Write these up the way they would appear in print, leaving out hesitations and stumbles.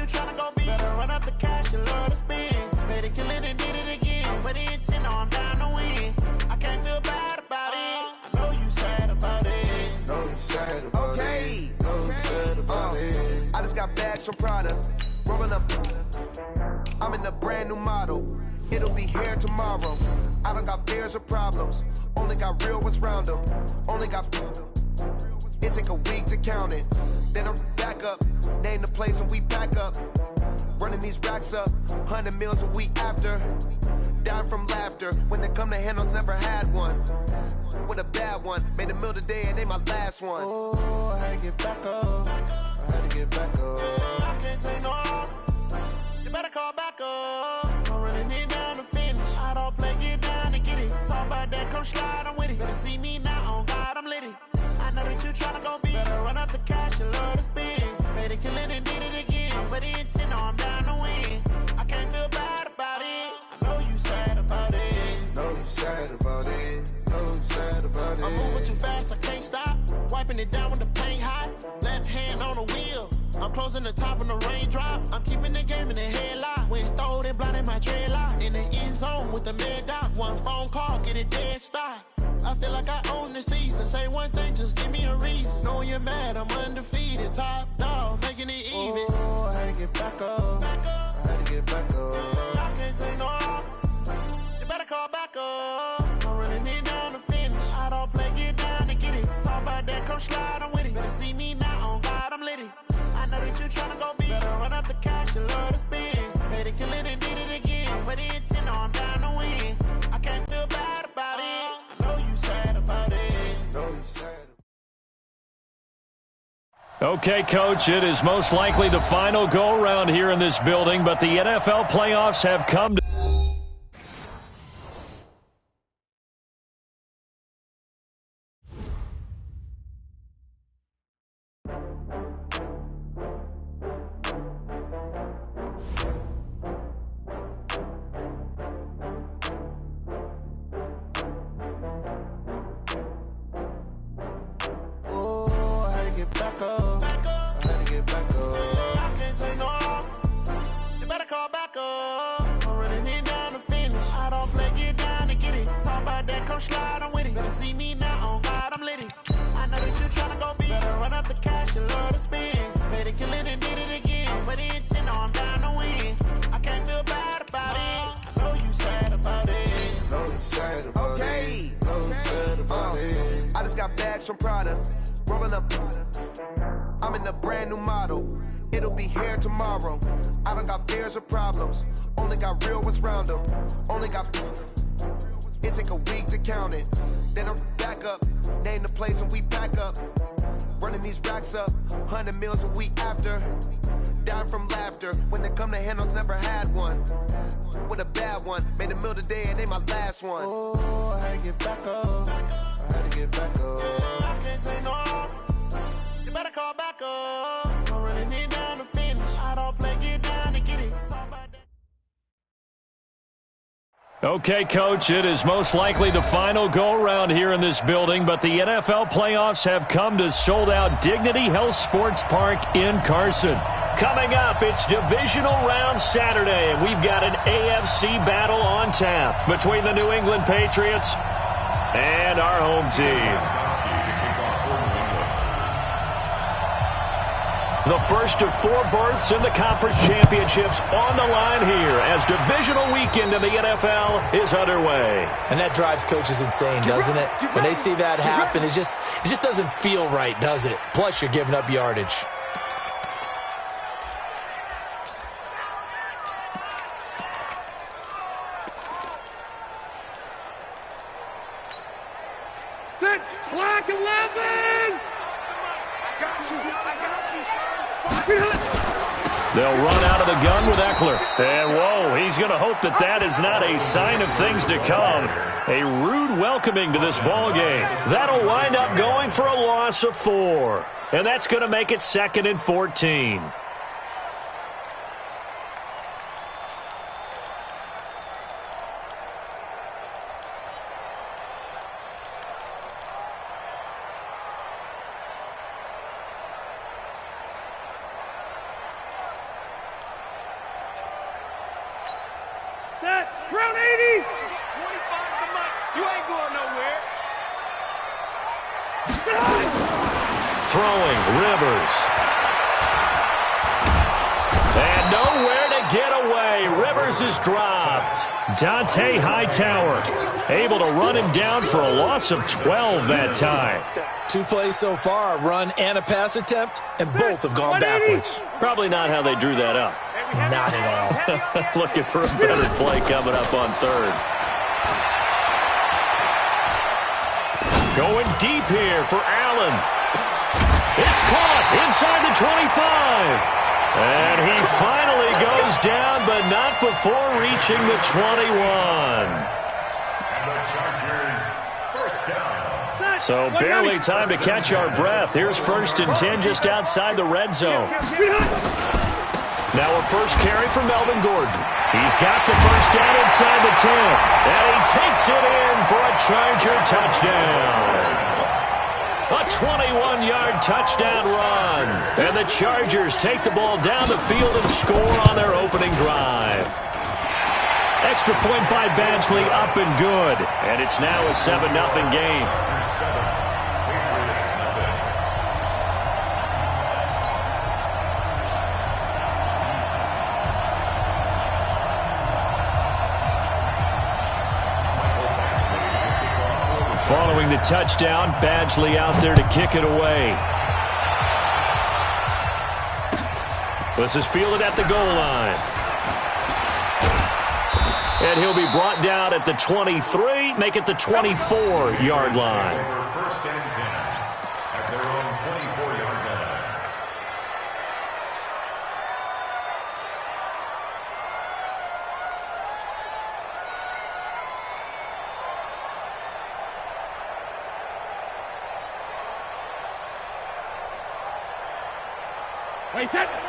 you tryna go be. Better run up the cash, you love to spend. Better kill it and did it again. But the intent, no, I'm down to win. I can't feel bad about it. I know you sad about it. Know you sad about it. Know you sad about it. I just got bags from Prada. Rolling up. I'm in a brand new model. It'll be here tomorrow. I don't got fears or problems. Only got real ones round them. Only got. It take a week to count it. Then I'm back up. Name the place and we pack up. Running these racks up. 100 meals a week after. Down from laughter. When they come to handles, never had one. With a bad one. Made a meal today and they my last one. Oh, I had to get back up. I had to get back up. I can't take no loss. You better call back up. I'm running it down to finish. I don't play, get down and get it. Talk about that, come slide, I'm with it. Better see me now, on God, I'm litty. I know that you tryna go be. Better run up the cash, you love to spend. Better kill it and did it again. But the intent, no, I'm down to win. I can't feel bad about it. I know you sad about it. Know you sad about it. Know you sad about it. I'm moving too fast, I can't stop. Wiping it down when the paint hot. Left hand on the wheel. I'm closing the top when the raindrop. I'm keeping the game in the headlock. When throwed and blinded my dreadlock. In the end zone with the mad dot. One phone call, get it dead stop. I feel like I own the season. Say one thing, just give me a reason. Knowing you're mad, I'm undefeated. Top dog, making it even. Oh, I had to get back up. I had to get back up. I can't take no loss. You better call back up. I'm running it down to finish. I don't play, get down and get it. Talk about that, come slide, I'm with it. Better see me now, on God, I'm litty. I know that you tryna go be. Better run up the cash, you love to spend. Better kill it and did it again. But the intent, no, I'm down to win. I can't feel bad about it. I know you sad about it. Know you sad. Okay, Coach, it is most likely the final go-around here in this building, but the NFL playoffs have come to... Back up. I had to get back up. I can't take no loss. You better call back up. I'm running it down to finish. I don't play, get down and get it. Talk about that, come slide, I'm with it. Better see me now, on God, I'm litty. I know that you tryna go be. Better run up the cash, you love to spend. Better kill it and did it again. But the intent, no, I'm down to win. I can't feel bad about it. I know you sad about it. Know you sad about it. Know you sad about it. I just got bags from Prada. Rolling up. I'm in a brand new model. It'll be here tomorrow. I don't got fears or problems. Only got real ones round them. Only got. It take a week to count it. Then I'm back up. Name the place and we pack up. Running these racks up. 100 meals a week after. Down from laughter. When they come to handles, never had one. With a bad one. Made a meal today and they my last one. Oh, I had to get back up. I had to get back up. I can't take no loss. You better call back up. I'm running it down to finish. I don't play, get down and get it. Talk about that. Okay, Coach, it is most likely the final go-around here in this building, but the NFL playoffs have come to sold-out Dignity Health Sports Park in Carson. Coming up, it's Divisional Round Saturday, and we've got an AFC battle on tap between the New England Patriots and our home team. The first of 4 berths in the conference championships on the line here as divisional weekend in the NFL is underway. And that drives coaches insane, doesn't it? When they see that happen, it just doesn't feel right, does it? Plus, you're giving up yardage. Clock 11! They'll run out of the gun with Eckler. And, whoa, he's going to hope that that is not a sign of things to come. A rude welcoming to this ball game. That'll wind up going for a loss of 4. And that's going to make it 2nd and 14. Throwing, Rivers. And nowhere to get away. Rivers is dropped. Dante Hightower able to run him down for a loss of 12 that time. 2 plays so far, a run and a pass attempt, and both have gone backwards. Probably not how they drew that up. Not at all. Looking for a better play coming up on third. Going deep here for Allen. It's caught inside the 25. And he finally goes down, but not before reaching the 21. So barely time to catch our breath. Here's 1st and 10 just outside the red zone. Now a first carry for Melvin Gordon. He's got the first down inside the 10. And he takes it in for a Charger touchdown. A 21-yard touchdown run. And the Chargers take the ball down the field and score on their opening drive. Extra point by Badgley, up and good. And it's now a 7-0 game. Following the touchdown, Badgley out there to kick it away. This is fielded at the goal line. And he'll be brought down at the 23, make it the 24-yard line. First and 10 at their own 24-yard line.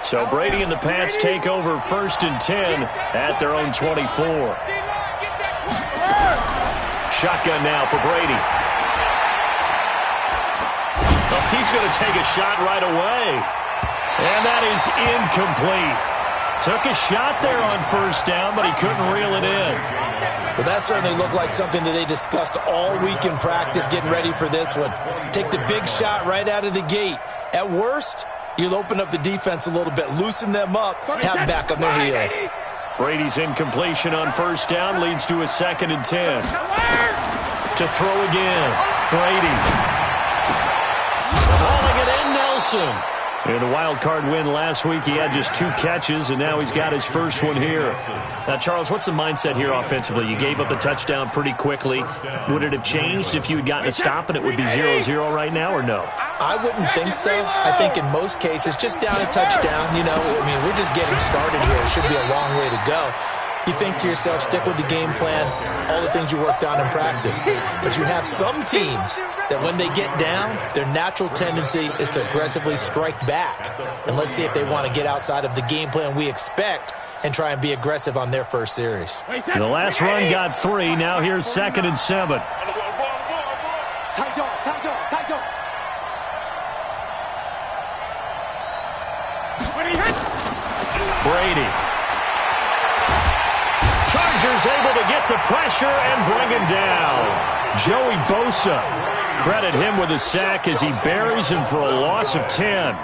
So Brady and the Pats take over 1st and 10 at their own 24. Shotgun now for Brady. Oh, he's going to take a shot right away. And that is incomplete. Took a shot there on 1st down, but he couldn't reel it in. Well, that certainly looked like something that they discussed all week in practice getting ready for this one. Take the big shot right out of the gate. At worst, you'll open up the defense a little bit, loosen them up, have them back on their heels. Brady's incompletion on 1st down leads to a 2nd and 10. To throw again, Brady. Hauling it in, Nelson. In a wild card win last week, he had just 2 catches, and now he's got his first one here. Now, Charles, what's the mindset here offensively? You gave up the touchdown pretty quickly. Would it have changed if you had gotten a stop and it would be 0-0 right now, or no? I wouldn't think so. I think in most cases, just down a touchdown, you know, I mean, we're just getting started here. It should be a long way to go. You think to yourself, stick with the game plan, all the things you worked on in practice. But you have some teams that when they get down, their natural tendency is to aggressively strike back. And let's see if they want to get outside of the game plan we expect and try and be aggressive on their first series. The last run got 3. Now here's 2nd and 7. Brady. Chargers able to get the pressure and bring him down. Joey Bosa. Credit him with a sack as he buries him for a loss of 10.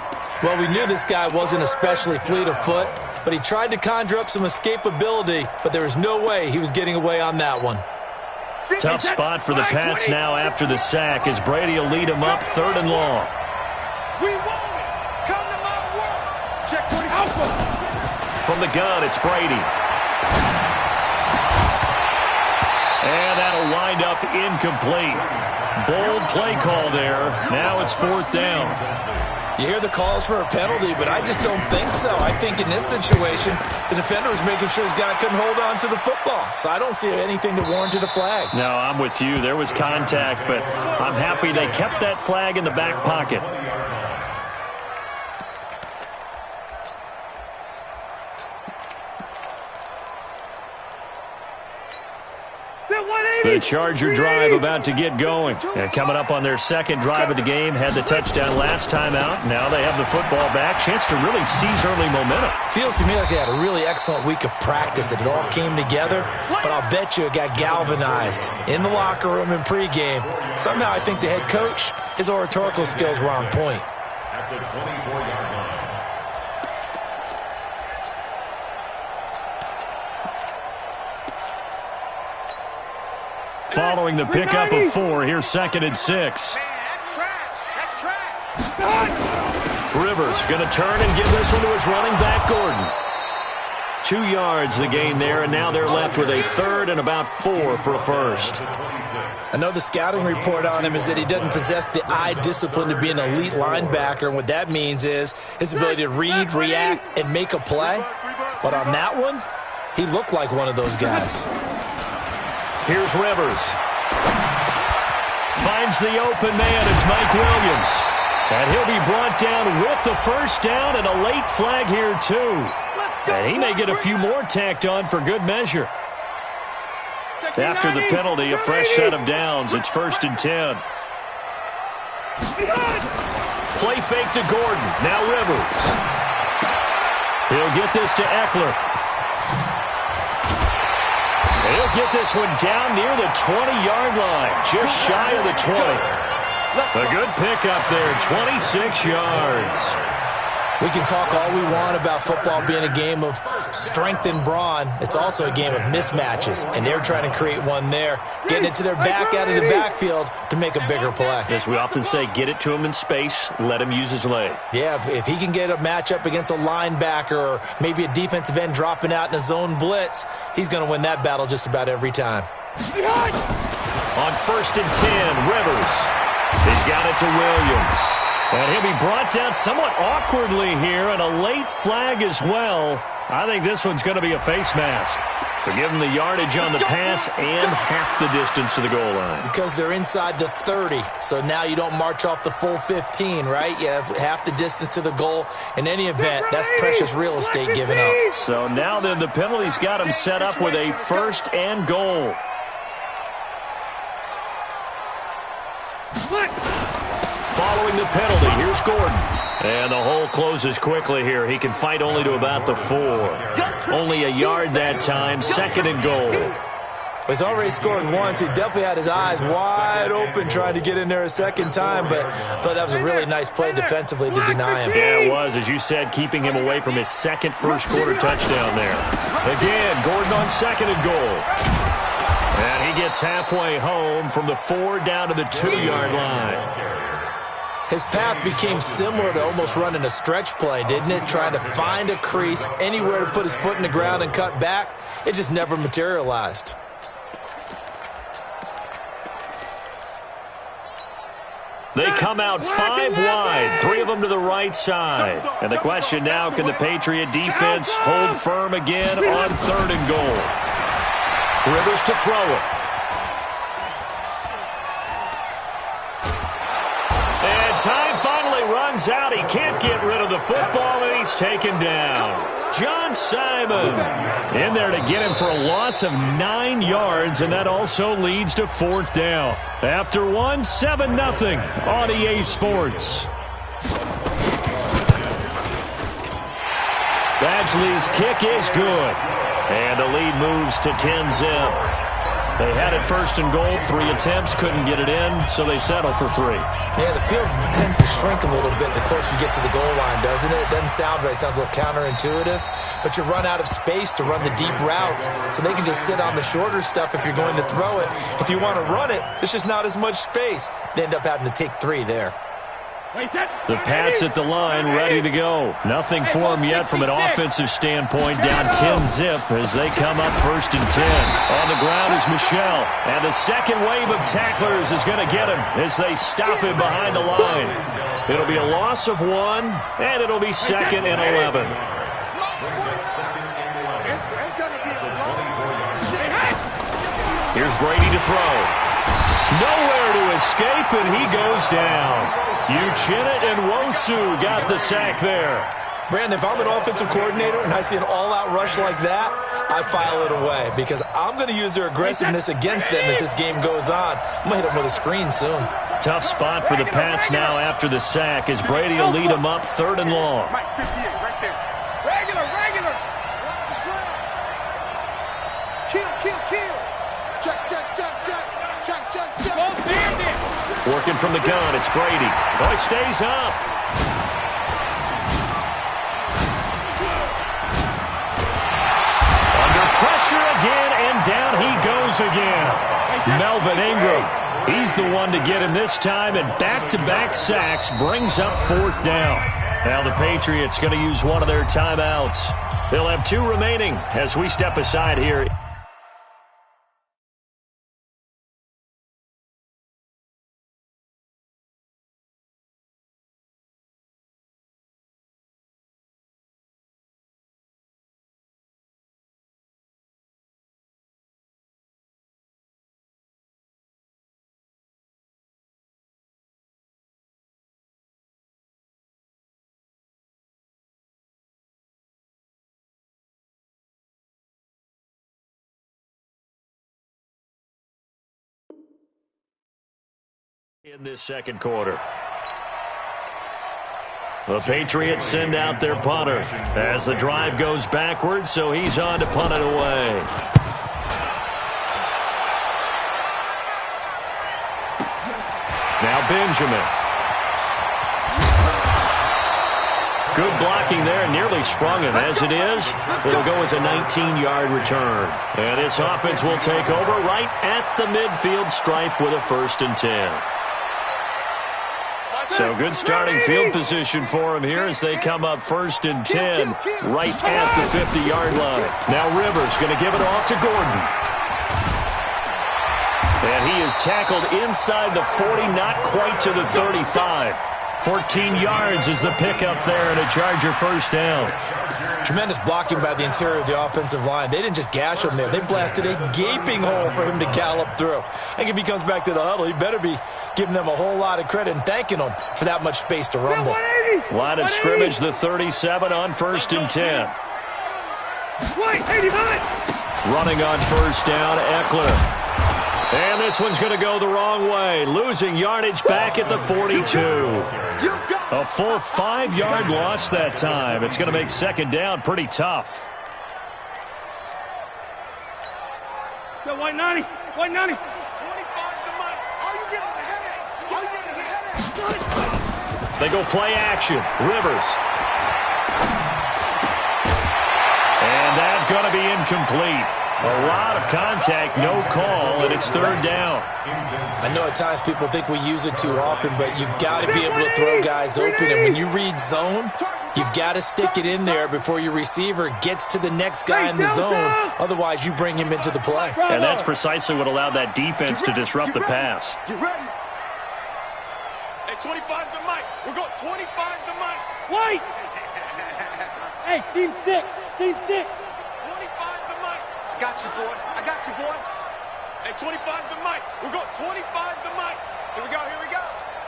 Well, we knew this guy wasn't especially fleet of foot, but he tried to conjure up some escapability, but there was no way he was getting away on that one. Tough spot for the Pats now after the sack as Brady will lead him up 3rd and long. From the gun, it's Brady. And that'll wind up incomplete. Bold play call there. Now it's 4th down. You hear the calls for a penalty, but I just don't think so. I think in this situation, the defender was making sure his guy couldn't hold on to the football. So I don't see anything to warrant a flag. No, I'm with you. There was contact, but I'm happy they kept that flag in the back pocket. The The Charger drive about to get going. And coming up on their second drive of the game, had the touchdown last time out. Now they have the football back. Chance to really seize early momentum. Feels to me like they had a really excellent week of practice. It all came together, but I'll bet you it got galvanized in the locker room in pregame. Somehow I think the head coach, his oratorical skills were on point. At the 24-yard line. Following the pickup of 4, here's 2nd and 6. Rivers going to turn and give this one to his running back, Gordon. 2 yards the gain there, and now they're left with a 3rd and about 4 for a first. I know the scouting report on him is that he doesn't possess the eye discipline to be an elite linebacker, and what that means is his ability to read, react, and make a play. But on that one, he looked like one of those guys. Here's Rivers. Finds the open man. It's Mike Williams. And he'll be brought down with the first down and a late flag here, too. And he may get a few more tacked on for good measure. After the penalty, a fresh set of downs. It's 1st and 10. Play fake to Gordon. Now Rivers. He'll get this to Eckler. He'll get this one down near the 20-yard line, just shy of the 20. A good pickup there, 26 yards. We can talk all we want about football being a game of strength and brawn. It's also a game of mismatches, and they're trying to create one there, getting it to their back out of the backfield to make a bigger play. As we often say, get it to him in space, let him use his leg. Yeah, if he can get a matchup against a linebacker or maybe a defensive end dropping out in a zone blitz, he's going to win that battle just about every time. On 1st and 10, Rivers. He's got it to Williams. And he'll be brought down somewhat awkwardly here, and a late flag as well. I think this one's going to be a face mask. To give him the yardage on the pass and half the distance to the goal line. Because they're inside the 30, so now you don't march off the full 15, right? You have half the distance to the goal. In any event, that's precious real estate given up. So now then the penalty's got him set up with a 1st and goal. Following the penalty, here's Gordon. And the hole closes quickly here. He can fight only to about the 4. Only a yard that time, 2nd and goal. He's already scored once. He definitely had his eyes wide open trying to get in there a second time, but I thought that was a really nice play defensively to deny him. Yeah, it was, as you said, keeping him away from his second first-quarter touchdown there. Again, Gordon on 2nd and goal. And he gets halfway home from the 4 down to the 2-yard line. His path became similar to almost running a stretch play, didn't it? Trying to find a crease, anywhere to put his foot in the ground and cut back. It just never materialized. They come out 5 wide, 3 of them to the right side. And the question now, can the Patriot defense hold firm again on 3rd and goal? Rivers to throw it. And time finally runs out. He can't get rid of the football, and he's taken down. John Simon in there to get him for a loss of 9 yards, and that also leads to 4th down. After 1, 7-0 on EA Sports. Badgley's kick is good, and the lead moves to 10-zip. They had it 1st and goal, 3 attempts, couldn't get it in, so they settle for 3. Yeah, the field tends to shrink a little bit the closer you get to the goal line, doesn't it? It doesn't sound right. It sounds a little counterintuitive, but you run out of space to run the deep routes, so they can just sit on the shorter stuff if you're going to throw it. If you want to run it, there's just not as much space. They end up having to take 3 there. The Pats at the line, ready to go. Nothing for them yet from an offensive standpoint. Down 10-zip as they come up 1st and 10. On the ground is Michel. And the second wave of tacklers is going to get him as they stop him behind the line. It'll be a loss of 1, and it'll be 2nd and 11. Here's Brady to throw. Nowhere to escape, and he goes down. Uchenna and Wosu got the sack there. Brandon, if I'm an offensive coordinator and I see an all-out rush like that, I file it away because I'm going to use their aggressiveness against them as this game goes on. I'm going to hit them with a screen soon. Tough spot for the Pats now after the sack as Brady will lead them up 3rd and long. Right there. Regular. Kill. Check. Working from the gun, it's Brady. Oh, he stays up. Under pressure again, and down he goes again. Melvin Ingram. He's the one to get him this time, and back-to-back sacks brings up 4th down. Now the Patriots going to use one of their timeouts. They'll have 2 remaining as we step aside here. In this second quarter. The Patriots send out their punter as the drive goes backwards, so he's on to punt it away. Now Benjamin. Good blocking there, nearly sprung him. As it is, it'll go as a 19-yard return. And this offense will take over right at the midfield stripe with a 1st and 10. So good starting field position for him here as they come up 1st and 10 right at the 50-yard line. Now Rivers going to give it off to Gordon. And he is tackled inside the 40, not quite to the 35. 14 yards is the pickup there and a Charger 1st down. Tremendous blocking by the interior of the offensive line. They didn't just gash him there. They blasted a gaping hole for him to gallop through. I think if he comes back to the huddle, he better be giving them a whole lot of credit and thanking them for that much space to rumble. Line of scrimmage, the 37 on 1st and 10. Running on 1st down, Eckler. And this one's going to go the wrong way. Losing yardage back at the 42. A full 5-yard loss that time. It's going to make 2nd down pretty tough. White 90. They go play action. Rivers. And that's going to be incomplete. A lot of contact, no call, and it's 3rd down. I know at times people think we use it too often, but you've got to be able to throw guys open. And when you read zone, you've got to stick it in there before your receiver gets to the next guy in the zone. Otherwise, you bring him into the play. And that's precisely what allowed that defense to disrupt the pass. You ready? Hey, 25 to Mike. We're going 25 to Mike. White! Hey, seam 6. I got you, boy. Hey, 25 to Mike. We're going 25 to Mike. Here we go.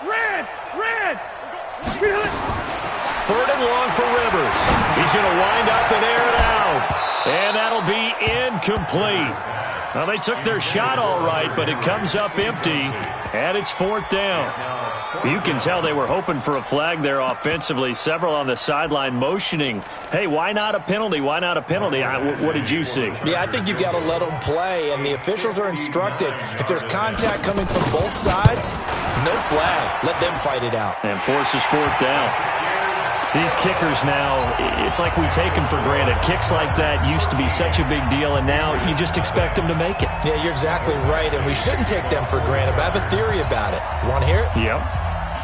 Red. We're going 3rd and long for Rivers. He's going to wind up and air it out. And that'll be incomplete. Well, they took their shot all right, but it comes up empty, and it's 4th down. You can tell they were hoping for a flag there offensively. Several on the sideline motioning, hey, why not a penalty? What did you see? Yeah, I think you've got to let them play, and the officials are instructed. If there's contact coming from both sides, no flag. Let them fight it out. And forces 4th down. These kickers now, it's like we take them for granted. Kicks like that used to be such a big deal, and now you just expect them to make it. Yeah, you're exactly right, and we shouldn't take them for granted, but I have a theory about it. You want to hear it? Yep.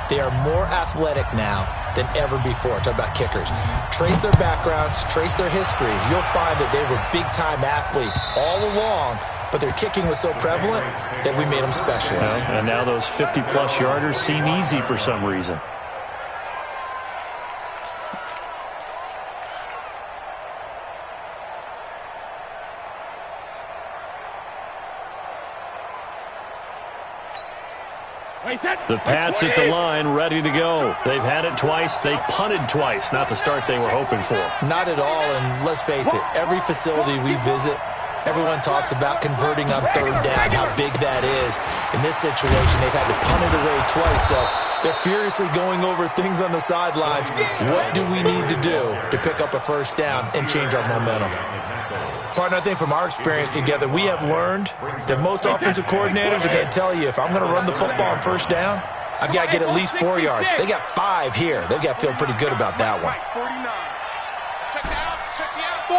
They are more athletic now than ever before. Talk about kickers. Trace their backgrounds, trace their histories. You'll find that they were big-time athletes all along, but their kicking was so prevalent that we made them specialists. Well, and now those 50-plus yarders seem easy for some reason. Wait, that. The Pats at the line, ready to go. They've had it twice. They've punted twice. Not the start they were hoping for. Not at all, and let's face it, every facility we visit, everyone talks about converting on third down, how big that is. In this situation, they've had to punt it away twice, so they're furiously going over things on the sidelines. What do we need to do to pick up a first down and change our momentum? Partner, I think from our experience together, we have learned that most offensive coordinators are going to tell you, if I'm going to run the football on first down, I've got to get at least 4 yards. They got 5 here. They've got to feel pretty good about that one. 49. Check the outs. Check the outs.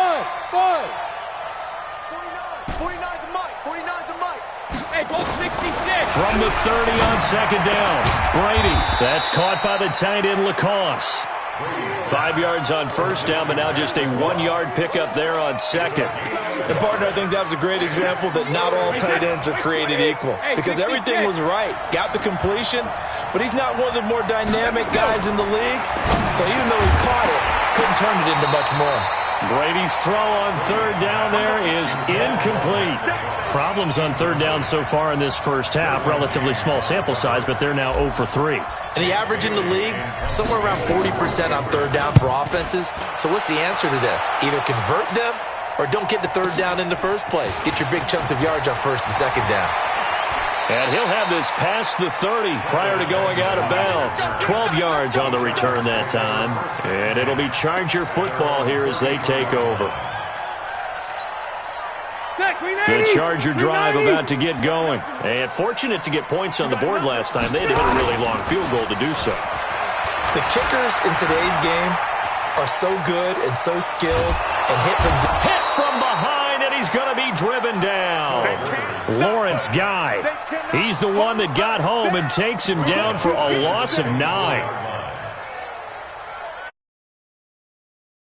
49. 49's the mic. 49's the mic. Hey, go 66. From the 30 on second down, Brady. That's caught by the tight end, Lacoste. 5 yards on first down, but now just a 1-yard pickup there on second. And, partner, I think that was a great example that not all tight ends are created equal, because everything was right. Got the completion, but he's not one of the more dynamic guys in the league. So even though he caught it, couldn't turn it into much more. Brady's throw on third down there is incomplete. Problems on third down so far in this first half. Relatively small sample size, but they're now 0 for 3. And the average in the league, somewhere around 40% on third down for offenses. So what's the answer to this? Either convert them or don't get to third down in the first place. Get your big chunks of yards on first and second down. And he'll have this past the 30 prior to going out of bounds. 12 yards on the return that time. And it'll be Charger football here as they take over. The Charger drive about to get going. And fortunate to get points on the board last time. They had to hit a really long field goal to do so. The kickers in today's game are so good and so skilled and hit from behind, and he's going to be driven down. Lawrence Guy. He's the one that got home and takes him down for a loss of 9.